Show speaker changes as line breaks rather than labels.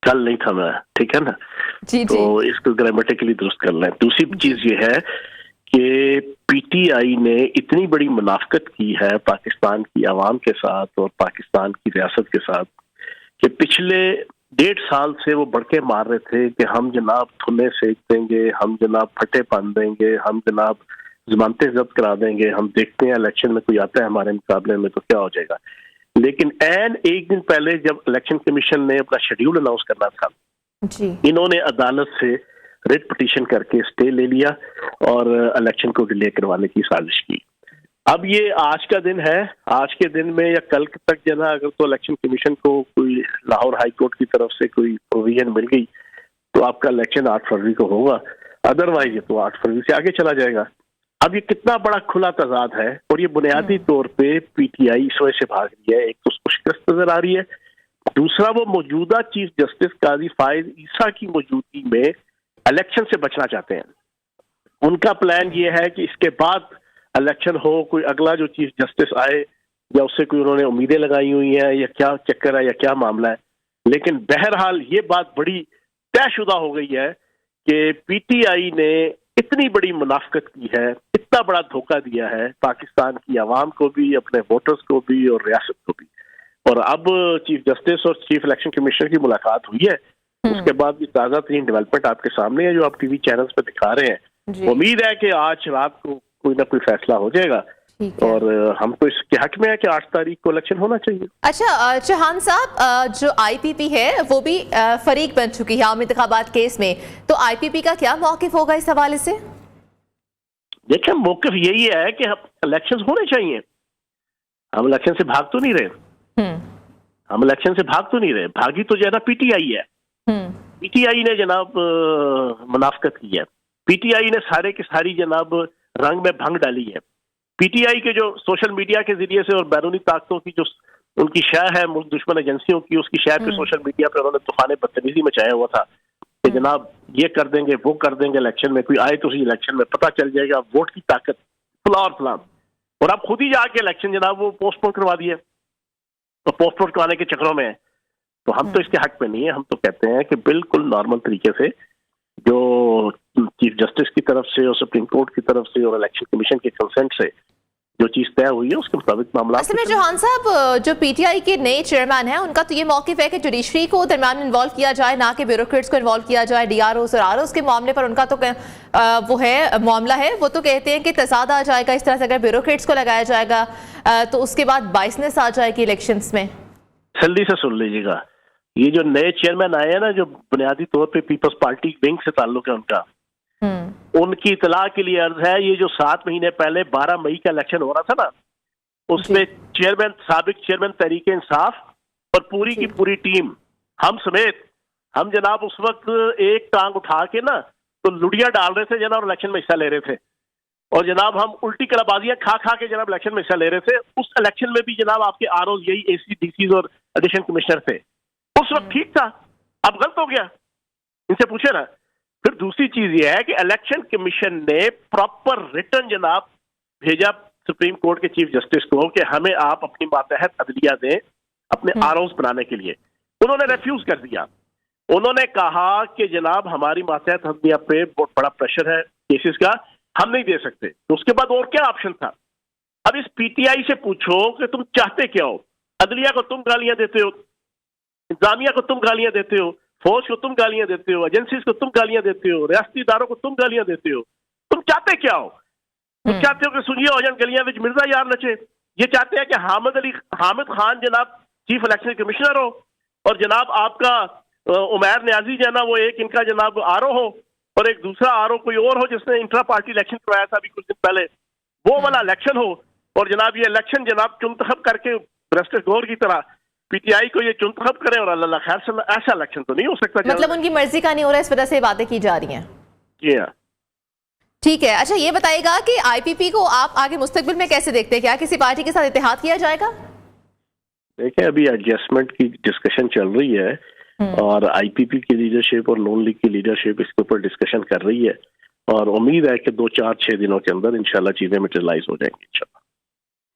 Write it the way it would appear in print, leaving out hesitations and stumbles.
कल नहीं था मैं, ठीक है ना।
जी
तो इसको ग्रामेटिकली दुरुस्त कर लें। दूसरी चीज ये है कि पीटीआई ने इतनी बड़ी मुनाफकत की है पाकिस्तान की आवाम के साथ और पाकिस्तान की रियासत के साथ कि पिछले 1.5 साल से वो बड़के मार रहे थे कि हम जनाब थुने सेक देंगे, हम जनाब फटे बांध देंगे, हम जनाब जमानतें जब्त करा देंगे, हम देखते हैं इलेक्शन में कोई आता है हमारे मुकाबले में तो क्या हो जाएगा। लेकिन एक दिन पहले जब इलेक्शन कमीशन ने अपना शेड्यूल अनाउंस करना था
जी,
इन्होंने अदालत से रिट पिटीशन करके स्टे ले लिया और इलेक्शन को डिले करवाने की साजिश की। अब ये आज का दिन है, आज के दिन में या कल तक जना अगर तो इलेक्शन कमीशन को कोई लाहौर हाई कोर्ट की तरफ से कोई प्रोविजन मिल गई तो आपका इलेक्शन 8 फरवरी को होगा, अदरवाइज ये तो 8 फरवरी से आगे चला जाएगा। अब ये कितना बड़ा खुला तजाद है और ये बुनियादी तौर पे पीटीआई इस वजह से भाग रही है, एक तो उसको शिकस्त नजर आ रही है, दूसरा वो मौजूदा चीफ जस्टिस काजी फायज ईसा की मौजूदगी में इलेक्शन से बचना चाहते हैं। उनका प्लान ये है कि इसके बाद इलेक्शन हो, कोई अगला जो चीफ जस्टिस आए या उससे कोई उन्होंने उम्मीदें लगाई हुई हैं या क्या चक्कर है या क्या मामला है। लेकिन बहरहाल ये बात बड़ी तयशुदा हो गई है कि पीटीआई ने इतनी बड़ी मुनाफकत की है, इतना बड़ा धोखा दिया है पाकिस्तान की आवाम को भी, अपने वोटर्स को भी और रियासत को भी। और अब चीफ जस्टिस और चीफ इलेक्शन कमिश्नर की मुलाकात हुई है, उसके बाद भी ताज़ा तरीन डेवलपमेंट आपके सामने है जो आप टीवी चैनल्स पे दिखा रहे हैं। उम्मीद है कि आज रात को कोई ना कोई फैसला हो जाएगा और हम तो इसके हक में है कि 8 तारीख को इलेक्शन होना चाहिए।
अच्छा चौहान साहब, जो आईपीपी है वो भी फरीक बन चुकी है आम इंतखाबात केस में, तो आईपीपी का क्या मौकिफ होगा इस हवाले से?
देखिए मौकिफ यही है कि इलेक्शन होने चाहिए, हम इलेक्शन से भाग तो नहीं रहे, हम इलेक्शन से भाग तो नहीं रहे, भागी तो जो है ना पीटीआई है। पीटीआई ने जनाब मुनाफकत की है, पीटीआई ने सारे की सारी जनाब रंग में भंग डाली है। पीटीआई के जो सोशल मीडिया के जरिए से और बैरूनी ताकतों की जो उनकी शय है मुल्क दुश्मन एजेंसियों की, उसकी शय पे सोशल मीडिया पे उन्होंने तूफान बदतमीजी मचाया हुआ था कि जनाब ये कर देंगे वो कर देंगे, इलेक्शन में कोई आए तो उसी इलेक्शन में पता चल जाएगा वोट की ताकत फला और फलाम। और अब खुद ही जाके इलेक्शन जनाब वो पोस्टपोन करवा दिए, तो पोस्टपोन करवाने के चक्रों में है। तो हम तो इसके हक पे नहीं है, हम तो कहते हैं कि बिल्कुल नॉर्मल तरीके से जो चीफ जस्टिस की तरफ से और सुप्रीम कोर्ट की तरफ से और इलेक्शन कमीशन के कंसेंट से जो चीज तय हुई है उसके मुताबिक मामला।
असल में चौहान साहब, जो पीटीआई के नए चेयरमैन हैं उनका तो ये मौकिफ है कि जुडिशरी को दरमियान इन्वॉल्व किया जाए, ना कि ब्यूरोक्रेट्स को इन्वॉल्व किया जाए। डीआरओ और आरओ के मामले पर उनका तो वो है मामला है, वो तो कहते हैं कि तजाद आ जाएगा इस तरह से अगर ब्यूरोक्रेट्स को लगाया जाएगा तो उसके बाद बाइसनेस आ जाएगी इलेक्शंस में।
जल्दी से सुन लीजिएगा, ये जो नए चेयरमैन आए हैं ना जो बुनियादी तौर पे पीपल्स पार्टी विंग से ताल्लुक है उनका, उनकी इतला के लिए अर्ज है, ये जो 7 महीने पहले 12 मई का इलेक्शन हो रहा था ना, उसमें चेयरमैन साबिक चेयरमैन तहरीक इंसाफ और पूरी की पूरी टीम हम समेत हम जनाब उस वक्त एक टांग उठा के ना तो लुड़िया डाल रहे थे जनाब, इलेक्शन में हिस्सा ले रहे थे और जनाब हम उल्टी कलाबाजियां खा खा के जनाब इलेक्शन में हिस्सा ले रहे थे। उस इलेक्शन में भी जनाब आपके आरओ यही एसी डीसी और एडिशनल कमिश्नर थे, उस वक्त ठीक था, अब गलत हो गया, इनसे पूछे ना। फिर दूसरी चीज ये है कि इलेक्शन कमीशन ने प्रॉपर रिटर्न जनाब भेजा सुप्रीम कोर्ट के चीफ जस्टिस को कि हमें आप अपनी मातहत अदलिया दें अपने आरओज बनाने के लिए। उन्होंने रेफ्यूज कर दिया, उन्होंने कहा कि जनाब हमारी मातहत अदलिया पे बहुत बड़ा प्रेशर है केसेस का, हम नहीं दे सकते। तो उसके बाद और क्या ऑप्शन था? अब इस पीटीआई से पूछो कि तुम चाहते क्या हो, अदलिया को तुम गालियां देते हो, इंतजामिया को तुम गालियां देते हो, फौज को तुम गालियां देते हो, एजेंसीज को तुम गालियां देते हो, रियासती इदारों को तुम गालियां देते हो, तुम चाहते क्या हो? तुम चाहते हो कि सुनिए हो जान गलियां विच मिर्जा यार नचे? ये चाहते हैं कि हामिद खान जनाब चीफ इलेक्शन कमिश्नर हो और जनाब आपका उमैर न्याजी जो है ना वो एक इनका जनाब आरओ हो और एक दूसरा आरओ कोई और हो जिसने इंट्रा पार्टी इलेक्शन करवाया था अभी कुछ दिन पहले, वो वाला इलेक्शन हो और जनाब ये इलेक्शन जनाब चुनतखब करके ब्रेस्टर गौर की तरह पीटीआई को ये चुनतखब करें और अल्लाह खैर से ऐसा इलेक्शन तो नहीं हो सकता।
मतलब उनकी मर्जी का नहीं हो रहा, इस वजह से बातें की जा रही हैं।
जी हाँ,
ठीक है। अच्छा ये बताइएगा कि आईपीपी को आप आगे मुस्तकबिल में कैसे देखते हैं, क्या किसी पार्टी के साथ इत्तेहाद किया जाएगा?
देखिए अभी एडजस्टमेंट की डिस्कशन चल रही है और आईपीपी की लीडरशिप और नून लीग की लीडरशिप इसके ऊपर डिस्कशन कर रही है और उम्मीद है कि 2, 4, 6 दिनों के अंदर इंशाल्लाह चीजें मटेरियलाइज हो जाएंगी।